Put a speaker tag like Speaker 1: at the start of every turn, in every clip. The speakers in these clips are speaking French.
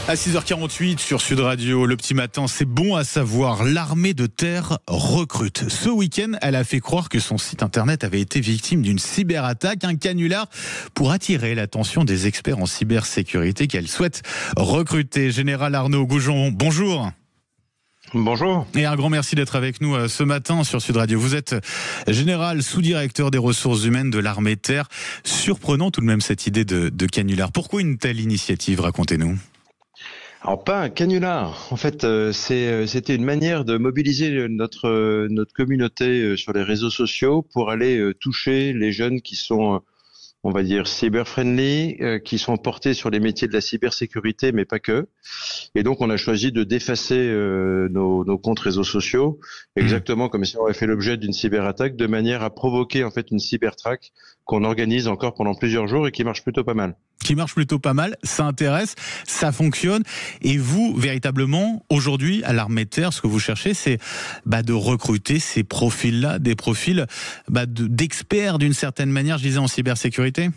Speaker 1: À 6h48 sur Sud Radio, le petit matin, c'est bon à savoir. L'armée de terre recrute. Ce week-end, elle a fait croire que son site internet avait été victime d'une cyberattaque, un canular pour attirer l'attention des experts en cybersécurité qu'elle souhaite recruter. Général Arnaud Goujon, bonjour.
Speaker 2: Bonjour.
Speaker 1: Et un grand merci d'être avec nous ce matin sur Sud Radio. Vous êtes général sous-directeur des ressources humaines de l'armée de terre. Surprenant tout de même cette idée de canular. Pourquoi une telle initiative? Racontez-nous.
Speaker 2: Alors pas un canular. En fait, c'était une manière de mobiliser notre communauté sur les réseaux sociaux pour aller toucher les jeunes qui sont, on va dire, cyber-friendly, qui sont portés sur les métiers de la cybersécurité, mais pas que. Et donc, on a choisi de défacer nos comptes réseaux sociaux, exactement comme si on avait fait l'objet d'une cyberattaque, de manière à provoquer en fait une cybertraque qu'on organise encore pendant plusieurs jours et qui marche plutôt pas mal.
Speaker 1: Ça intéresse, ça fonctionne. Et vous, véritablement, aujourd'hui, à l'armée de terre, ce que vous cherchez, c'est de recruter ces profils-là, des profils d'experts d'une certaine manière, je disais, en cybersécurité.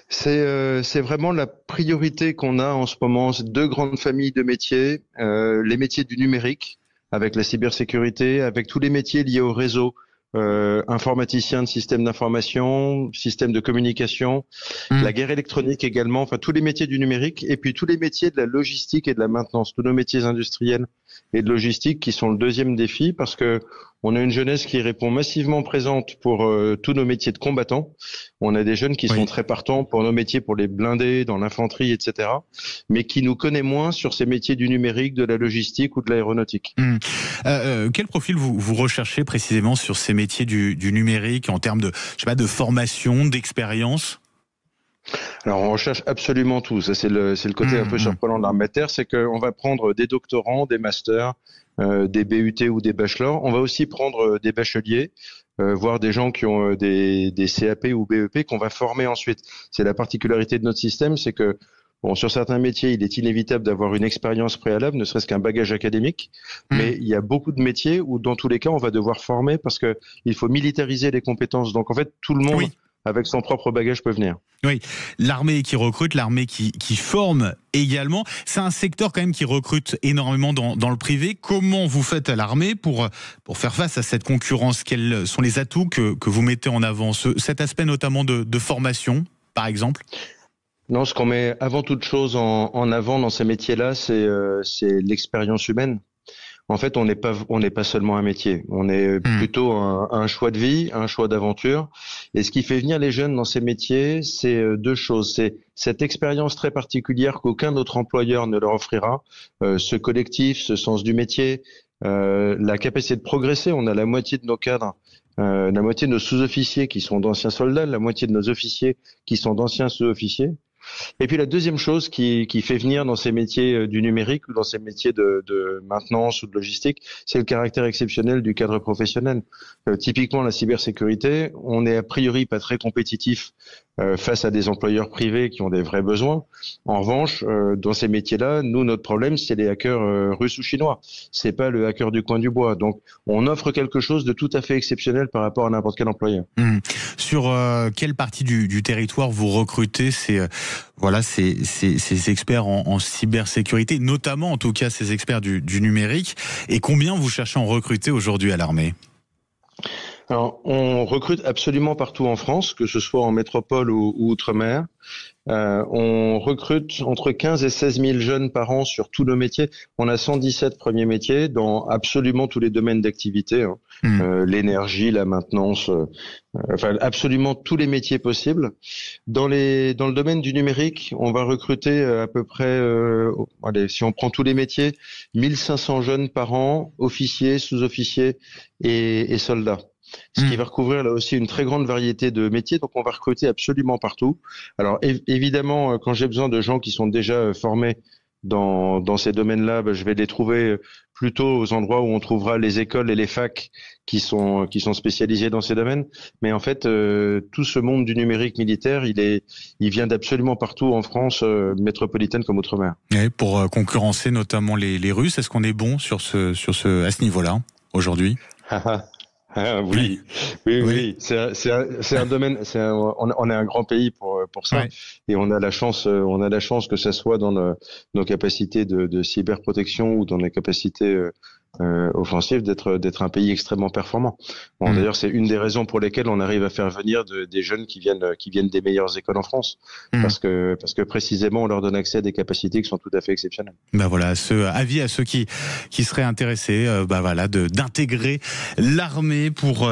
Speaker 2: C'est vraiment la priorité qu'on a en ce moment. C'est deux grandes familles de métiers, les métiers du numérique, avec la cybersécurité, avec tous les métiers liés au réseau. Informaticien de système d'information, système de communication, la guerre électronique également, enfin tous les métiers du numérique et puis tous les métiers de la logistique et de la maintenance, tous nos métiers industriels et de logistique qui sont le deuxième défi parce que on a une jeunesse qui répond massivement présente pour tous nos métiers de combattants. On a des jeunes qui sont très partants pour nos métiers, pour les blindés, dans l'infanterie, etc. Mais qui nous connaissent moins sur ces métiers du numérique, de la logistique ou de l'aéronautique.
Speaker 1: Quel profil vous recherchez précisément sur ces métiers du numérique en termes de formation, d'expérience?
Speaker 2: Alors, on recherche absolument tout. Ça, c'est le côté un peu surprenant de l'armée de terre, c'est qu'on va prendre des doctorants, des masters, des BUT ou des bachelors. On va aussi prendre des bacheliers, voire des gens qui ont des CAP ou BEP qu'on va former ensuite. C'est la particularité de notre système, c'est que sur certains métiers, il est inévitable d'avoir une expérience préalable, ne serait-ce qu'un bagage académique. Mais il y a beaucoup de métiers où, dans tous les cas, on va devoir former parce que il faut militariser les compétences. Donc, en fait, tout le monde, avec son propre bagage, peut venir.
Speaker 1: Oui, l'armée qui recrute, l'armée qui forme également. C'est un secteur quand même qui recrute énormément dans le privé. Comment vous faites à l'armée pour faire face à cette concurrence? Quels sont les atouts que vous mettez en avant? Cet aspect notamment de formation, par exemple?
Speaker 2: Non, ce qu'on met avant toute chose en avant dans ces métiers-là, c'est l'expérience humaine. En fait, on n'est pas seulement un métier. On est plutôt un choix de vie, un choix d'aventure. Et ce qui fait venir les jeunes dans ces métiers, c'est deux choses. C'est cette expérience très particulière qu'aucun autre employeur ne leur offrira. Ce collectif, ce sens du métier, la capacité de progresser. On a la moitié de nos cadres, la moitié de nos sous-officiers qui sont d'anciens soldats, la moitié de nos officiers qui sont d'anciens sous-officiers. Et puis la deuxième chose qui fait venir dans ces métiers du numérique ou dans ces métiers de maintenance ou de logistique, c'est le caractère exceptionnel du cadre professionnel. Typiquement la cybersécurité, on est a priori pas très compétitif face à des employeurs privés qui ont des vrais besoins. En revanche, dans ces métiers-là, nous notre problème c'est les hackers russes ou chinois. C'est pas le hacker du coin du bois. Donc on offre quelque chose de tout à fait exceptionnel par rapport à n'importe quel employeur.
Speaker 1: Sur quelle partie du territoire vous recrutez ces experts en cybersécurité, notamment en tout cas ces experts du numérique, et combien vous cherchez à en recruter aujourd'hui à l'armée?
Speaker 2: Alors, on recrute absolument partout en France, que ce soit en métropole ou outre-mer. On recrute entre 15 et 16 000 jeunes par an sur tous nos métiers. On a 117 premiers métiers dans absolument tous les domaines d'activité, l'énergie, la maintenance, enfin absolument tous les métiers possibles. Dans le domaine du numérique, on va recruter à peu près, si on prend tous les métiers, 1500 jeunes par an, officiers, sous-officiers et soldats. Ce qui va recouvrir là aussi une très grande variété de métiers, donc on va recruter absolument partout. Alors évidemment, quand j'ai besoin de gens qui sont déjà formés dans ces domaines-là, je vais les trouver plutôt aux endroits où on trouvera les écoles et les facs qui sont spécialisés dans ces domaines. Mais en fait, tout ce monde du numérique militaire, il vient d'absolument partout en France métropolitaine comme outre-mer.
Speaker 1: Et pour concurrencer notamment les Russes, est-ce qu'on est bon à ce niveau-là aujourd'hui?
Speaker 2: Ah, oui. C'est un domaine. On est un grand pays pour ça, et on a la chance que ça soit dans nos capacités de cyberprotection ou dans nos capacités offensives d'être un pays extrêmement performant. Bon, d'ailleurs, c'est une des raisons pour lesquelles on arrive à faire venir des jeunes qui viennent des meilleures écoles en France, parce que précisément on leur donne accès à des capacités qui sont tout à fait exceptionnelles.
Speaker 1: Ben voilà, avis à ceux qui seraient intéressés, d'intégrer l'armée pour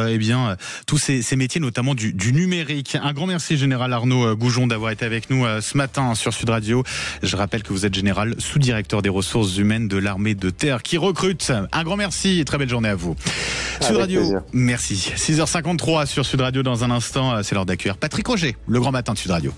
Speaker 1: tous ces métiers, notamment du numérique. Un grand merci, Général Arnaud Goujon, d'avoir été avec nous ce matin sur Sud Radio. Je rappelle que vous êtes général sous-directeur des ressources humaines de l'armée de terre qui recrute. Un grand merci et très belle journée à vous. Sud Radio, plaisir. Merci. 6h53 sur Sud Radio. Dans un instant, c'est l'heure d'accueillir Patrick Roger, le grand matin de Sud Radio.